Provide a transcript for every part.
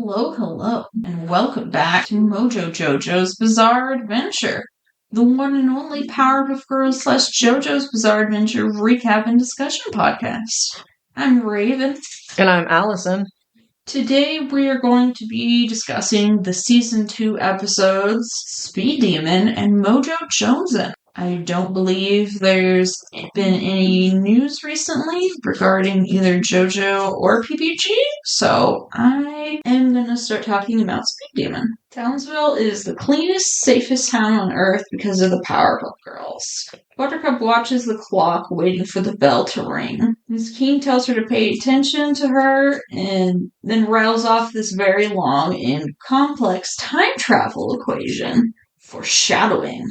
Hello, and welcome back to JoJo's Bizarre Adventure, the one and only Powerpuff Girls / JoJo's Bizarre Adventure recap and discussion podcast. I'm Raven. And I'm Alison. Today we are going to be discussing the Season 2 episodes, Speed Demon and MoJo Jonesin. I don't believe there's been any news recently regarding either JoJo or PPG, so I am going to start talking about Speed Demon. Townsville is the cleanest, safest town on Earth because of the Powerpuff Girls. Buttercup watches the clock, waiting for the bell to ring. Ms. Keene tells her to pay attention to her, and then rattles off this very long and complex time travel equation. Foreshadowing.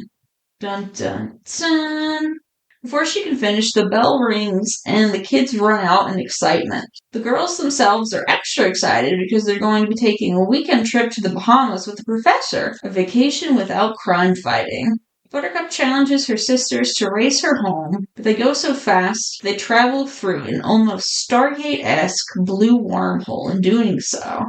Dun dun dun. Before she can finish, the bell rings and the kids run out in excitement. The girls themselves are extra excited because they're going to be taking a weekend trip to the Bahamas with the professor, a vacation without crime fighting. Buttercup challenges her sisters to race her home, but they go so fast they travel through an almost Stargate-esque blue wormhole in doing so.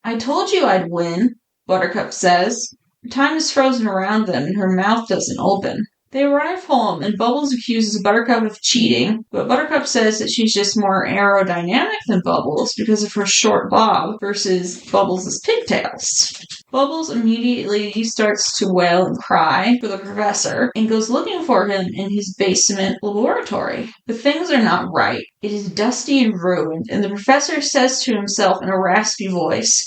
I told you I'd win, Buttercup says. Time is frozen around them and her mouth doesn't open. They arrive home and Bubbles accuses Buttercup of cheating, but Buttercup says that she's just more aerodynamic than Bubbles because of her short bob versus Bubbles' pigtails. Bubbles immediately starts to wail and cry for the professor and goes looking for him in his basement laboratory. But things are not right. It is dusty and ruined, and the professor says to himself in a raspy voice,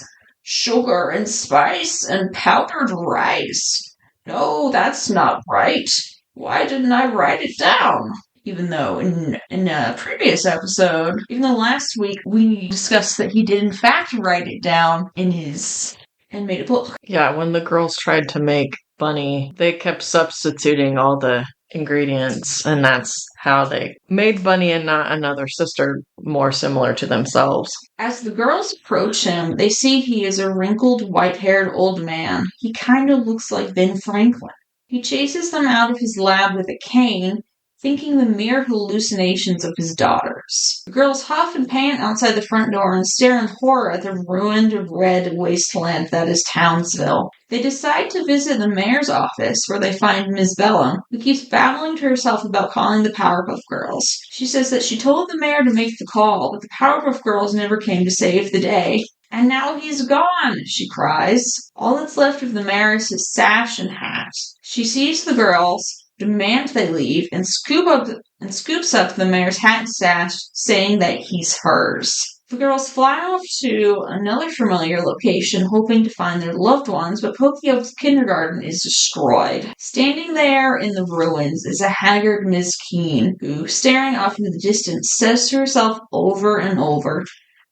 "Sugar and spice and powdered rice. No, that's not right. Why didn't I write it down?" Even though in a previous episode, even though last week we discussed that he did in fact write it down in his and made a book. Yeah, when the girls tried to make Bunny, they kept substituting all the ingredients, and that's how they made Bunny and not another sister more similar to themselves. As the girls approach him, they see he is a wrinkled, white-haired old man. He kind of looks like Ben Franklin. He chases them out of his lab with a cane, thinking the mere hallucinations of his daughters. The girls huff and pant outside the front door and stare in horror at the ruined red wasteland that is Townsville. They decide to visit the mayor's office, where they find Ms. Bellum, who keeps babbling to herself about calling the Powerpuff Girls. She says that she told the mayor to make the call, but the Powerpuff Girls never came to save the day. "And now he's gone," she cries. All that's left of the mayor is his sash and hat. She sees the girls, demands they leave, and scoops up the mayor's hat and sash, saying that he's hers. The girls fly off to another familiar location, hoping to find their loved ones, but Pokio's kindergarten is destroyed. Standing there in the ruins is a haggard Miss Keene, who, staring off into the distance, says to herself over and over,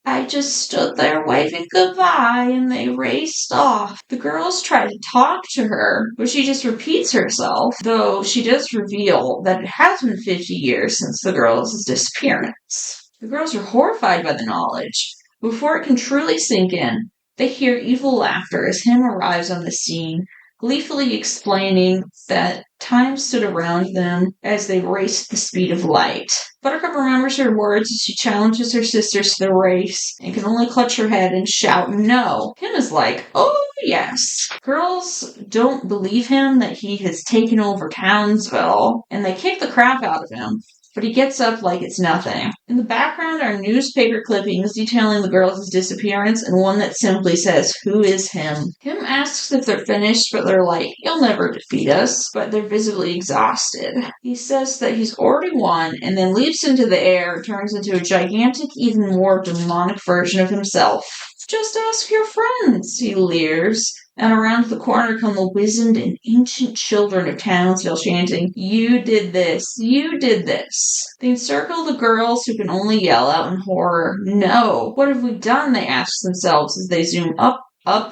"I just stood there waving goodbye and they raced off." The girls try to talk to her, but she just repeats herself, though she does reveal that it has been 50 years since the girls' disappearance. The girls are horrified by the knowledge. Before it can truly sink in, they hear evil laughter as Him arrives on the scene, gleefully explaining that time stood around them as they raced the speed of light. Buttercup remembers her words as she challenges her sisters to the race and can only clutch her head and shout no. Him is like, "Oh yes." Girls don't believe him that he has taken over Townsville, and they kick the crap out of him. But he gets up like it's nothing. In the background are newspaper clippings detailing the girls' disappearance and one that simply says, "Who is him?" Him asks if they're finished, but they're like, "You'll never defeat us," but they're visibly exhausted. He says that he's already won and then leaps into the air and turns into a gigantic, even more demonic version of himself. "Just ask your friends," he leers. And around the corner come the wizened and ancient children of Townsville chanting, "You did this, you did this." They encircle the girls, who can only yell out in horror, "No! What have we done?" they ask themselves as they zoom up,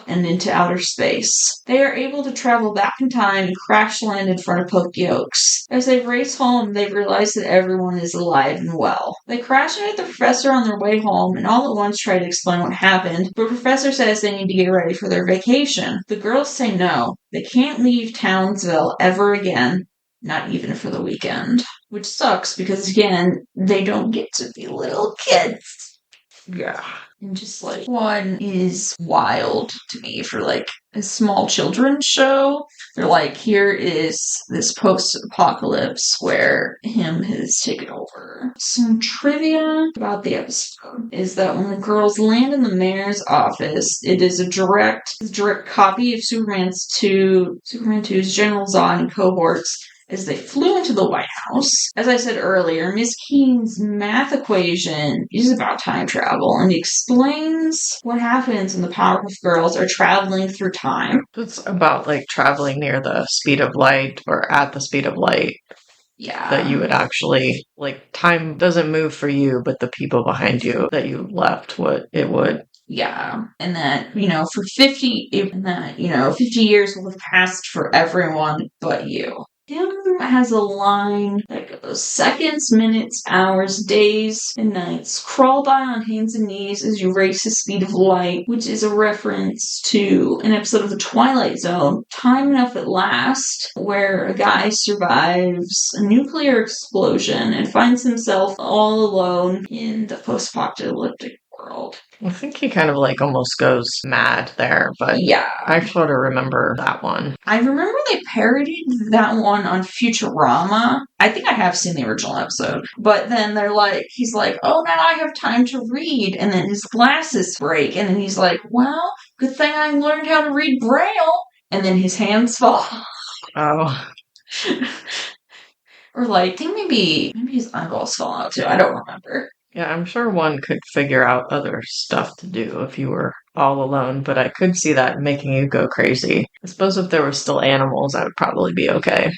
and into outer space. They are able to travel back in time and crash land in front of Pokioks. As they race home, they realize that everyone is alive and well. They crash into the professor on their way home and all at once try to explain what happened, but Professor says they need to get ready for their vacation. The girls say no. They can't leave Townsville ever again, not even for the weekend. Which sucks because, again, they don't get to be little kids. Yeah. And just like one is wild to me for like a small children's show. They're like, here is this post-apocalypse where him has taken over. Some trivia about the episode is that when the girls land in the mayor's office, it is a direct copy of Superman 2's General Zod and cohorts as they flew into the White House. As I said earlier, Miss Keene's math equation is about time travel and explains what happens when the Powerpuff Girls are traveling through time. It's about like traveling near the speed of light or at the speed of light. Yeah. That you would actually, like, time doesn't move for you, but the people behind you that you left, it would. Yeah, and that, for 50 years will have passed for everyone but you. Him has a line that goes, seconds, minutes, hours, days, and nights crawl by on hands and knees as you race the speed of light, which is a reference to an episode of The Twilight Zone, Time Enough at Last, where a guy survives a nuclear explosion and finds himself all alone in the post-apocalyptic world. I think he kind of like almost goes mad there, but yeah, I sort of remember that one. I remember they parodied that one on Futurama. I think I have seen the original episode, but then he's like, oh, now I have time to read, and then his glasses break, and then he's like, well, good thing I learned how to read Braille, and then his hands fall. Oh. Or like, I think maybe his eyeballs fall out too. I don't remember. Yeah, I'm sure one could figure out other stuff to do if you were all alone, but I could see that making you go crazy. I suppose if there were still animals, I would probably be okay.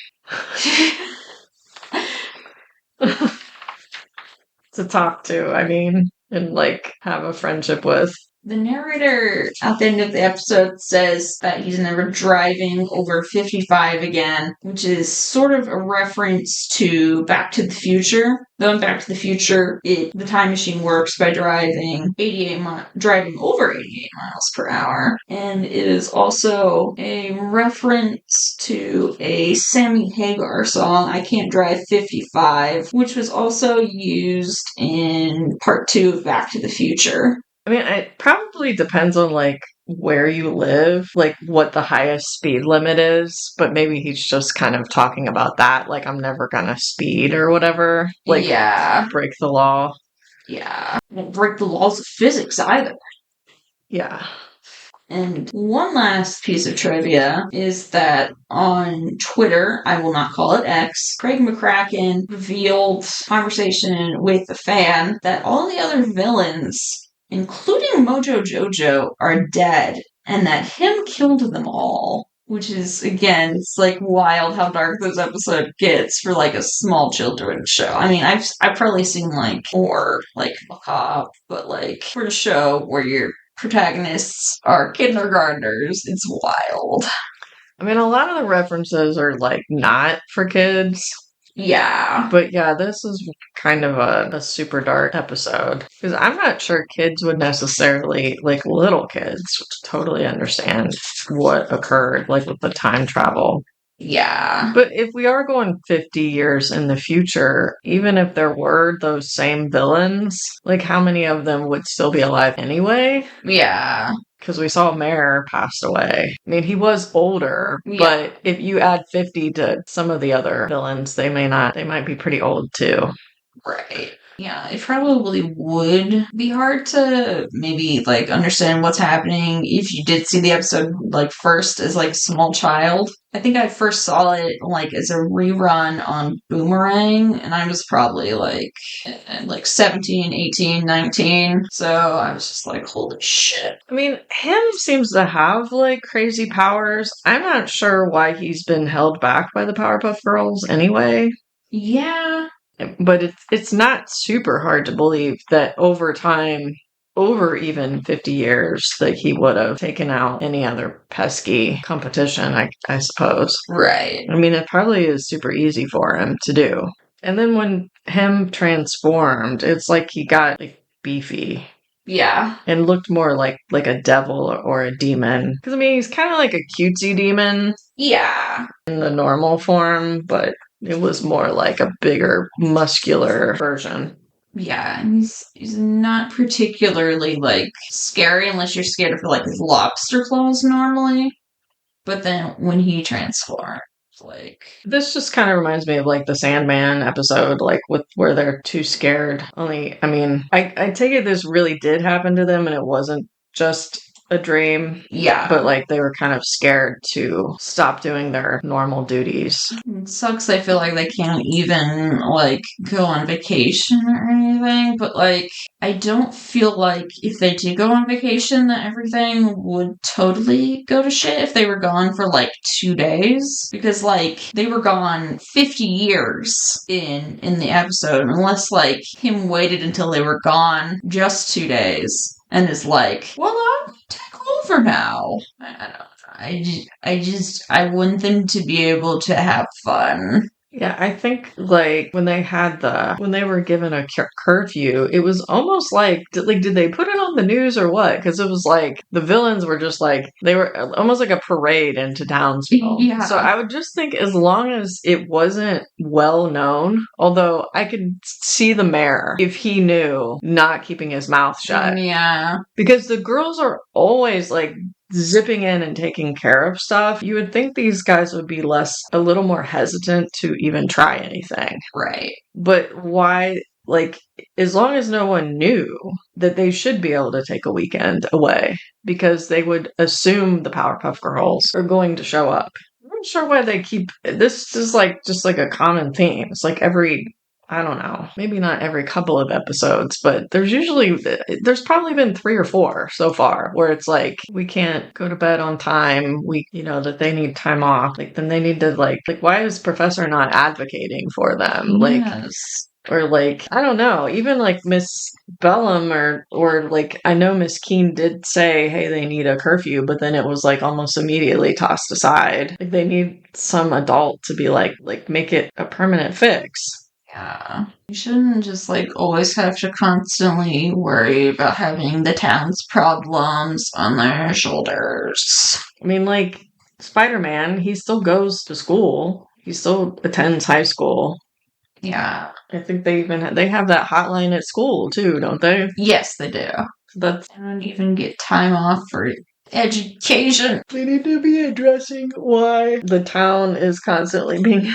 To talk to, I mean, and like have a friendship with. The narrator at the end of the episode says that he's never driving over 55 again, which is sort of a reference to Back to the Future. Though in Back to the Future, the time machine works by driving over 88 miles per hour. And it is also a reference to a Sammy Hagar song, I Can't Drive 55, which was also used in part 2 of Back to the Future. I mean, it probably depends on, like, where you live, like, what the highest speed limit is, but maybe he's just kind of talking about that, like, I'm never gonna speed or whatever. Like, yeah. Break the law. Yeah. Won't break the laws of physics either. Yeah. And one last piece of trivia is that on Twitter, I will not call it X, Craig McCracken revealed conversation with a fan that all the other villains, including MoJo Jojo, are dead, and that him killed them all. Which is, again, it's like wild how dark this episode gets for like a small children's show. I mean, I've probably seen like more like macabre, but like for a show where your protagonists are kindergartners, it's wild. I mean, a lot of the references are like not for kids. Yeah. But yeah, this is kind of a super dark episode. Because I'm not sure kids would necessarily, like little kids, totally understand what occurred, like with the time travel. Yeah. But if we are going 50 years in the future, even if there were those same villains, like how many of them would still be alive anyway? Yeah. Because we saw Mayor passed away. I mean, he was older, but if you add 50 to some of the other villains, they might be pretty old too. Right. Yeah, it probably would be hard to maybe like understand what's happening if you did see the episode like first as like a small child. I think I first saw it like as a rerun on Boomerang, and I was probably like 17, 18, 19. So I was just like, holy shit. I mean, him seems to have like crazy powers. I'm not sure why he's been held back by the Powerpuff Girls anyway. Yeah. But it's not super hard to believe that over time, over even 50 years, that he would have taken out any other pesky competition, I suppose. Right. I mean, it probably is super easy for him to do. And then when him transformed, it's like he got like beefy. Yeah. And looked more like a devil or a demon. Because, I mean, he's kind of like a cutesy demon. Yeah. In the normal form, but it was more like a bigger, muscular version. Yeah, and he's not particularly like scary unless you're scared of like his lobster claws normally. But then when he transforms, like This just kind of reminds me of like the Sandman episode, like with where they're too scared. Only, I mean, I take it this really did happen to them and it wasn't just a dream. yeah, But like they were kind of scared to stop doing their normal duties. it sucks. I feel like they can't even like go on vacation or anything. But like, I don't feel like if they did go on vacation, that everything would totally go to shit if they were gone for like 2 days. Because like they were gone 50 years in the episode, unless like him waited until they were gone just 2 days and is like, well, I'm gonna take over now. I don't know. I want them to be able to have fun. Yeah, I think like when they were given a curfew, it was almost like did they put it on the news or what? Because it was like the villains were just like they were almost like a parade into Townsville. Yeah. So I would just think as long as it wasn't well known, although I could see the mayor if he knew not keeping his mouth shut. Yeah. Because the girls are always like zipping in and taking care of stuff, you would think these guys would be a little more hesitant to even try anything. Right. But why, like, as long as no one knew that they should be able to take a weekend away because they would assume the Powerpuff Girls are going to show up. I'm not sure why they keep this is like just like a common theme. It's like I don't know, maybe not every couple of episodes, but there's probably been 3 or 4 so far where it's like, we can't go to bed on time. That they need time off. Like, then they need to like, why is Professor not advocating for them? Yes. Or like, I don't know, even like Miss Bellum or like, I know Miss Keene did say, hey, they need a curfew, but then it was like almost immediately tossed aside. Like they need some adult to be like make it a permanent fix. Yeah. You shouldn't just like always have to constantly worry about having the town's problems on their shoulders. I mean, like Spider-Man, he still goes to school. He still attends high school. Yeah. I think they have that hotline at school too, don't they? Yes, they do. They don't even get time off for education. They need to be addressing why the town is constantly being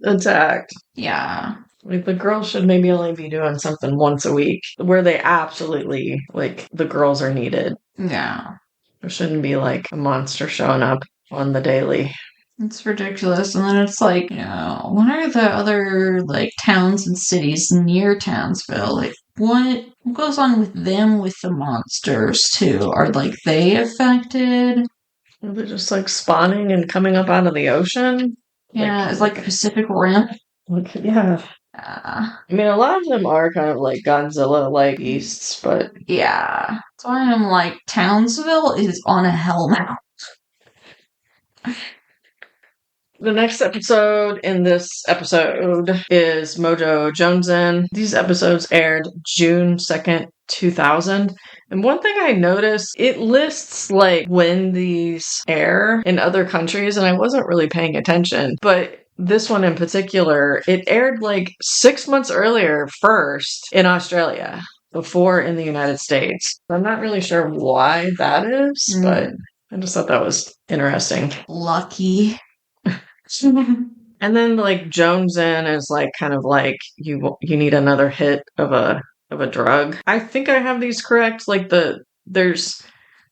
attacked. Yeah. Like the girls should maybe only be doing something once a week where they absolutely like the girls are needed. Yeah. There shouldn't be like a monster showing up on the daily. It's ridiculous. And then it's like, what are the other like towns and cities near Townsville? Like what goes on with them with the monsters too? Are like they affected? Are they just like spawning and coming up out of the ocean? Yeah, it's like the Pacific Rim. Yeah. I mean, a lot of them are kind of like Godzilla-like beasts, but yeah. That's why I'm like, Townsville is on a hell map. the next episode in this episode is MoJo Jonesin. These episodes aired June 2nd, 2000. And one thing I noticed, it lists like when these air in other countries, and I wasn't really paying attention, but this one in particular, it aired like 6 months earlier first in Australia before in the United States. I'm not really sure why that is, but I just thought that was interesting. Lucky. And then like Jonesin is like kind of like you need another hit of a drug. I think I have these correct. Like there's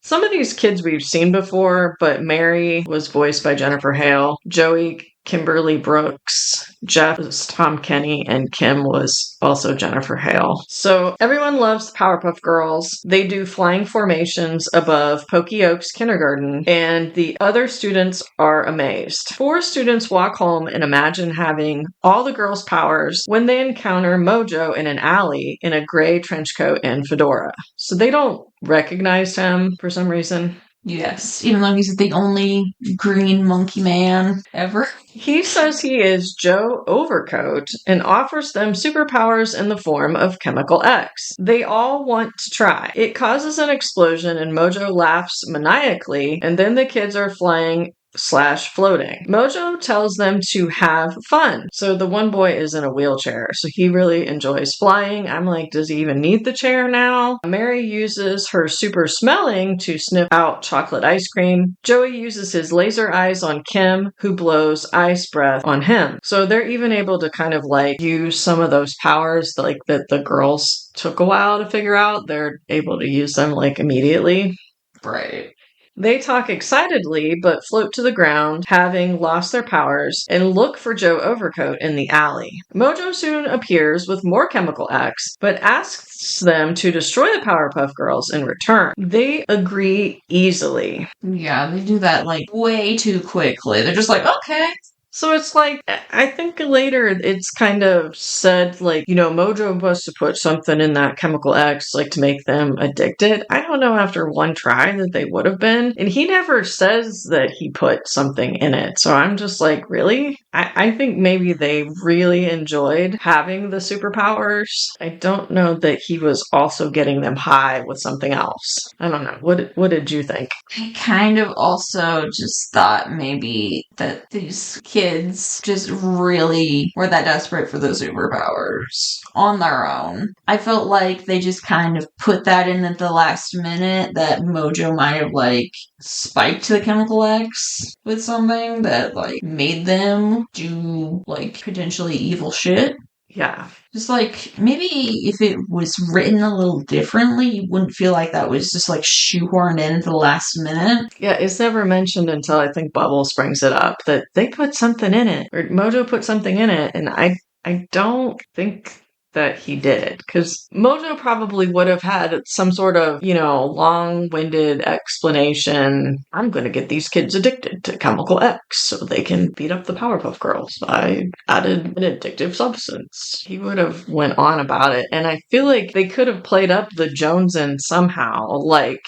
some of these kids we've seen before, but Mary was voiced by Jennifer Hale. Joey, Kimberly Brooks, Jeff was Tom Kenny, and Kim was also Jennifer Hale. So everyone loves the Powerpuff Girls. They do flying formations above Pokey Oaks Kindergarten, and the other students are amazed. 4 students walk home and imagine having all the girls' powers when they encounter MoJo in an alley in a gray trench coat and fedora. So they don't recognize him for some reason. Yes, even though he's the only green monkey man ever. He says he is Joe Overcoat and offers them superpowers in the form of Chemical X. They all want to try. It causes an explosion and MoJo laughs maniacally, and then the kids are flying /floating. MoJo tells them to have fun. So the one boy is in a wheelchair, so he really enjoys flying. I'm like, does he even need the chair now? Mary uses her super smelling to sniff out chocolate ice cream. Joey uses his laser eyes on Kim, who blows ice breath on him. So they're even able to kind of like use some of those powers like that the girls took a while to figure out. They're able to use them like immediately. Right. They talk excitedly, but float to the ground, having lost their powers, and look for Joe Overcoat in the alley. MoJo soon appears with more Chemical X, but asks them to destroy the Powerpuff Girls in return. They agree easily. Yeah, they do that like way too quickly. They're just like, okay. So it's like, I think later it's kind of said, like, MoJo was to put something in that Chemical X, like, to make them addicted. I don't know after one try that they would have been. And he never says that he put something in it. So I'm just like, really? I think maybe they really enjoyed having the superpowers. I don't know that he was also getting them high with something else. I don't know. What did you think? I kind of also just thought maybe that these kids just really were that desperate for the superpowers on their own. I felt like they just kind of put that in at the last minute, that MoJo might have like spiked the Chemical X with something that like made them do like potentially evil shit. Yeah. Just like, maybe if it was written a little differently, you wouldn't feel like that was just like shoehorned in at the last minute. Yeah, it's never mentioned until I think Bubbles brings it up that they put something in it, or MoJo put something in it, and I don't think that he did, because MoJo probably would have had some sort of, long-winded explanation. I'm going to get these kids addicted to Chemical X so they can beat up the Powerpuff Girls. I added an addictive substance. He would have went on about it, and I feel like they could have played up the Jonesin somehow, like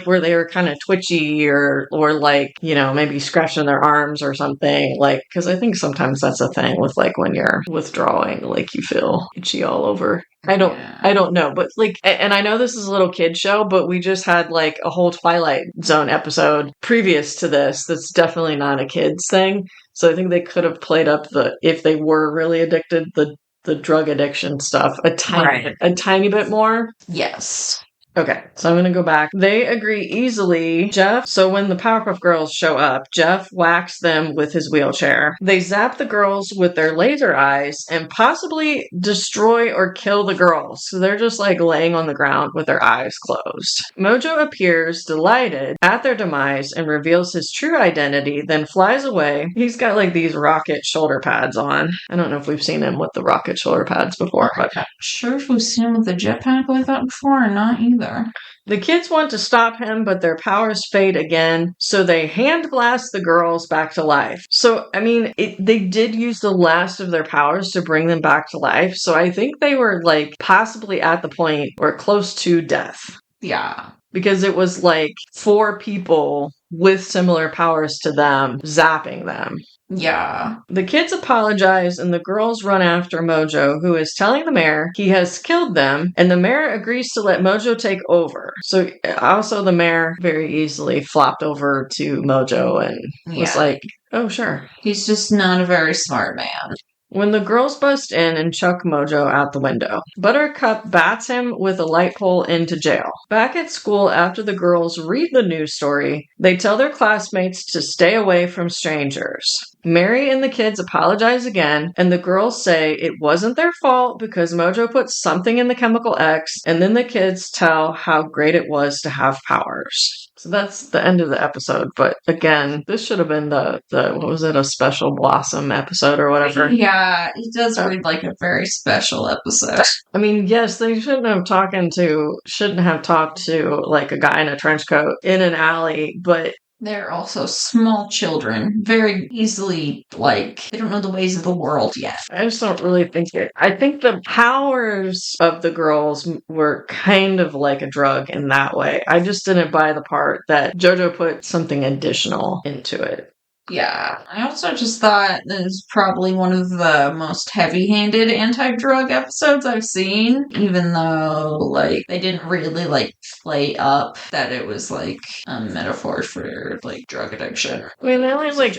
where they were kind of twitchy or like, maybe scratching their arms or something, like, because I think sometimes that's a thing with like when you're withdrawing, like you feel itchy all over. I don't know, but like, and I know this is a little kid show, but we just had like a whole Twilight Zone episode previous to this that's definitely not a kids thing. So I think they could have played up if they were really addicted, the drug addiction stuff a tiny bit more. Yes. Okay, so I'm going to go back. They agree easily. So when the Powerpuff Girls show up, Jeff whacks them with his wheelchair. They zap the girls with their laser eyes and possibly destroy or kill the girls. So they're just like laying on the ground with their eyes closed. MoJo appears delighted at their demise and reveals his true identity, then flies away. He's got like these rocket shoulder pads on. I don't know if we've seen him with the rocket shoulder pads before, but I'm not sure if we've seen him with the jetpack like that before or not either. The kids want to stop him, but their powers fade again, so they hand blast the girls back to life. So, I mean, they did use the last of their powers to bring them back to life, so I think they were, like, possibly at the point or close to death. Yeah. Because it was, like, 4 people with similar powers to them zapping them. Yeah. The kids apologize and the girls run after MoJo, who is telling the mayor he has killed them, and the mayor agrees to let MoJo take over. So also the mayor very easily flopped over to MoJo and was like, oh, sure. He's just not a very smart man. When the girls bust in and chuck MoJo out the window, Buttercup bats him with a light pole into jail. Back at school, after the girls read the news story, they tell their classmates to stay away from strangers. Mary and the kids apologize again, and the girls say it wasn't their fault because MoJo put something in the Chemical X, and then the kids tell how great it was to have powers. So that's the end of the episode. But again, this should have been the what was it, a special Blossom episode or whatever. Yeah, it does read like a very special episode. I mean, yes, they shouldn't have talked to like a guy in a trench coat in an alley, but they're also small children, very easily, like, they don't know the ways of the world yet. I just don't really think it. I think the powers of the girls were kind of like a drug in that way. I just didn't buy the part that JoJo put something additional into it. Yeah. I also just thought this is probably one of the most heavy-handed anti-drug episodes I've seen, even though, like, they didn't really, like, play up that it was, like, a metaphor for, like, drug addiction. I mean, they only, like,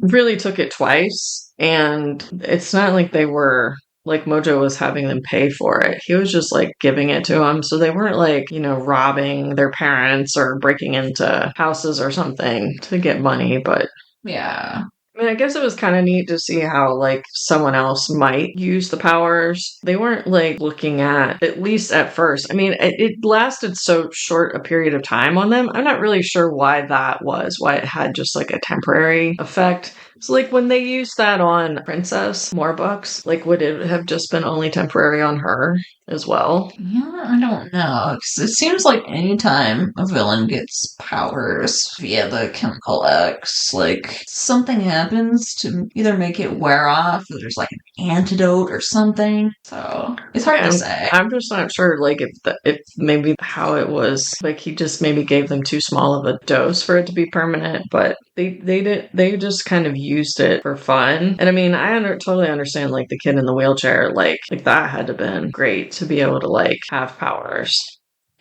really took it twice, and it's not like they were... like, MoJo was having them pay for it. He was just, like, giving it to them. So they weren't, like, you know, robbing their parents or breaking into houses or something to get money. But yeah. I mean, I guess it was kind of neat to see how, like, someone else might use the powers. They weren't, like, looking at least at first. I mean, it lasted so short a period of time on them. I'm not really sure why that was, why it had just, like, a temporary effect. So, like, when they used that on Princess Morbucks, like, would it have just been only temporary on her as well? Yeah, I don't know. 'Cause it seems like anytime a villain gets powers via the chemical X, like, something happens to either make it wear off, or there's, like, an antidote or something. So, it's hard to say. I'm just not sure, like, if maybe how it was, like, he just maybe gave them too small of a dose for it to be permanent, but they just kind of used it for fun. And I mean, I totally understand, like, the kid in the wheelchair, like that had to have been great to be able to, like, have powers.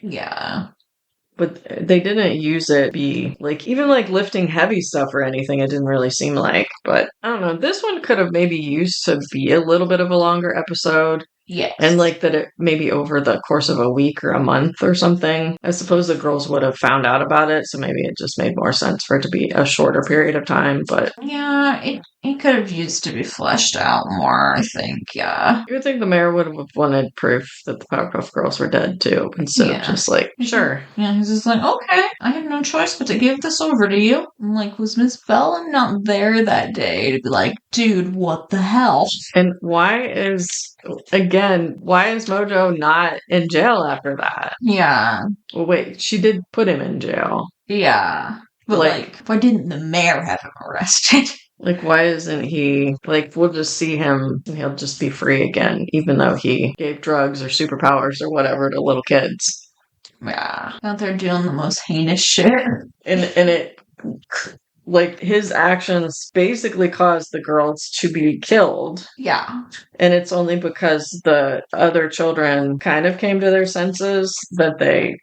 Yeah. But they didn't use it be like, even like lifting heavy stuff or anything, it didn't really seem like. But I don't know, this one could have maybe used to be a little bit of a longer episode. Yes. And like that it maybe over the course of a week or a month or something. I suppose the girls would have found out about it, so maybe it just made more sense for it to be a shorter period of time. But yeah, it could have used to be fleshed out more, I think, yeah. You would think the mayor would have wanted proof that the Powerpuff Girls were dead too, instead of just like, sure. Yeah, he's just like, okay, I have no choice but to give this over to you. I'm like, was Miss Bella not there that day to be like, dude, what the hell? And why is MoJo not in jail after that? Yeah. Well, wait, she did put him in jail. Yeah. But like, why didn't the mayor have him arrested? Like, why isn't he, like, we'll just see him and he'll just be free again, even though he gave drugs or superpowers or whatever to little kids. Yeah. Out there doing the most heinous shit. And it, like, his actions basically caused the girls to be killed. Yeah. And it's only because the other children kind of came to their senses that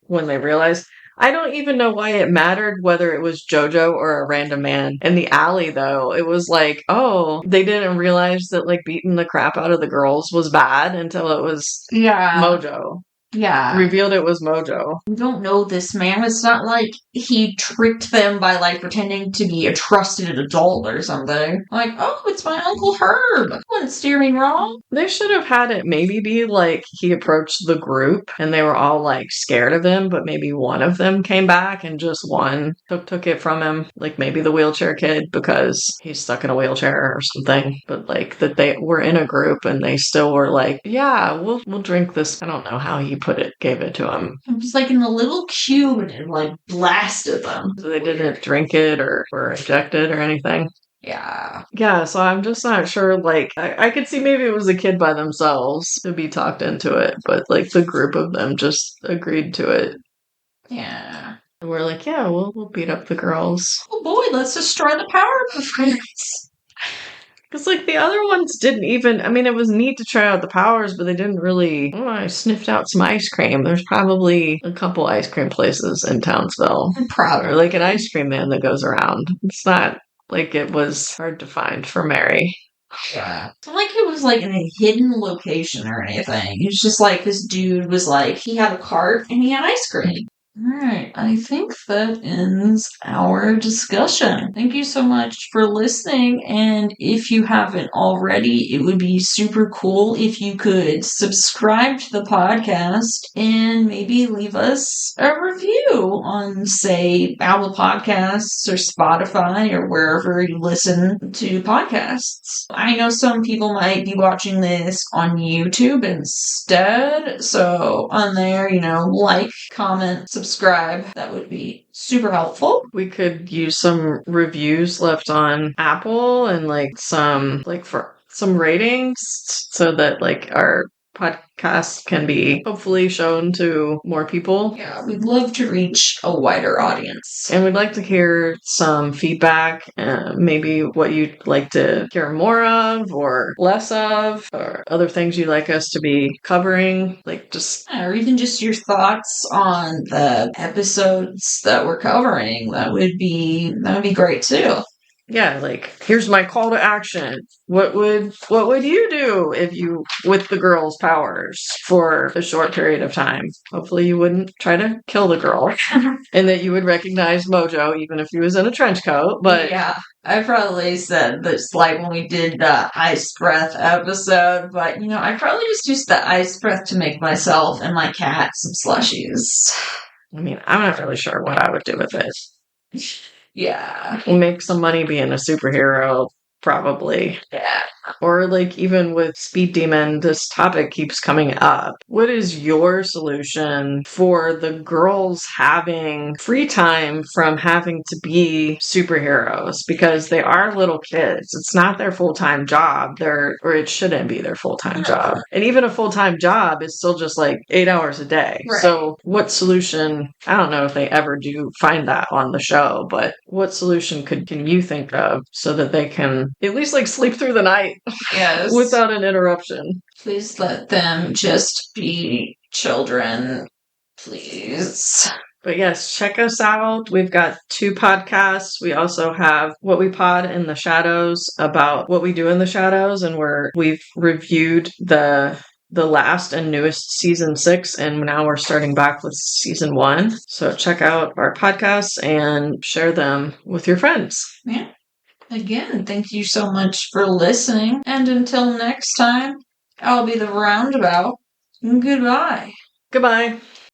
when they realized... I don't even know why it mattered whether it was JoJo or a random man. In the alley, though, it was like, oh, they didn't realize that, like, beating the crap out of the girls was bad until it was MoJo. Yeah. Revealed it was MoJo. We don't know this man. It's not like he tricked them by, like, pretending to be a trusted adult or something. Like, oh, it's my Uncle Herb. Wouldn't steer me wrong. They should have had it maybe be like he approached the group and they were all, like, scared of him, but maybe one of them came back and just one took it from him. Like, maybe the wheelchair kid because he's stuck in a wheelchair or something. But, like, that they were in a group and they still were like, yeah, we'll drink this. I don't know how he gave it to him. It was like in a little cube and it, like, blasted them. So they didn't drink it or inject it or anything. Yeah. Yeah, so I'm just not sure, like, I could see maybe it was a kid by themselves to be talked into it, but, like, the group of them just agreed to it. Yeah. And we're like, yeah, we'll beat up the girls. Oh boy, let's destroy the Powerpuff Girls. Because, like, the other ones didn't even... I mean, it was neat to try out the powers, but they didn't really... Oh, I sniffed out some ice cream. There's probably a couple ice cream places in Townsville. Or, like, an ice cream man that goes around. It's not like it was hard to find for Mary. Yeah. It's not like it was, like, in a hidden location or anything. It was just, like, this dude was, like, he had a cart and he had ice cream. Alright, I think that ends our discussion. Thank you so much for listening, and if you haven't already, it would be super cool if you could subscribe to the podcast and maybe leave us a review on, say, Apple Podcasts or Spotify or wherever you listen to podcasts. I know some people might be watching this on YouTube instead, so on there, like, comment, subscribe. That would be super helpful. We could use some reviews left on Apple and, like, some ratings so that, like, our podcasts can be hopefully shown to more people. Yeah, we'd love to reach a wider audience. And we'd like to hear some feedback, maybe what you'd like to hear more of or less of, or other things you'd like us to be covering. Like or even just your thoughts on the episodes that we're covering. That would be great too. Yeah, like, here's my call to action. What would you do if you with the girl's powers for a short period of time? Hopefully you wouldn't try to kill the girl. And that you would recognize Mojo even if he was in a trench coat. But yeah, I probably said this like when we did the ice breath episode, but I probably just used the ice breath to make myself and my cat some slushies. I mean, I'm not really sure what I would do with it. Yeah. Make some money being a superhero, probably. Yeah. Or like even with Speed Demon, this topic keeps coming up. What is your solution for the girls having free time from having to be superheroes? Because they are little kids. It's not their full-time job. Or it shouldn't be their full-time job. And even a full-time job is still just like 8 hours a day. Right. So what solution, I don't know if they ever do find that on the show, but what solution can you think of so that they can at least like sleep through the night? Yes. Without an interruption. Please let them just be children, please. But yes, check us out. We've got 2 podcasts. We also have What We Pod in the Shadows about what we do in the shadows, and we've reviewed the last and newest season 6, and now we're starting back with season 1. So check out our podcasts and share them with your friends. Yeah. Again, thank you so much for listening, and until next time, I'll be the roundabout. Goodbye. Goodbye.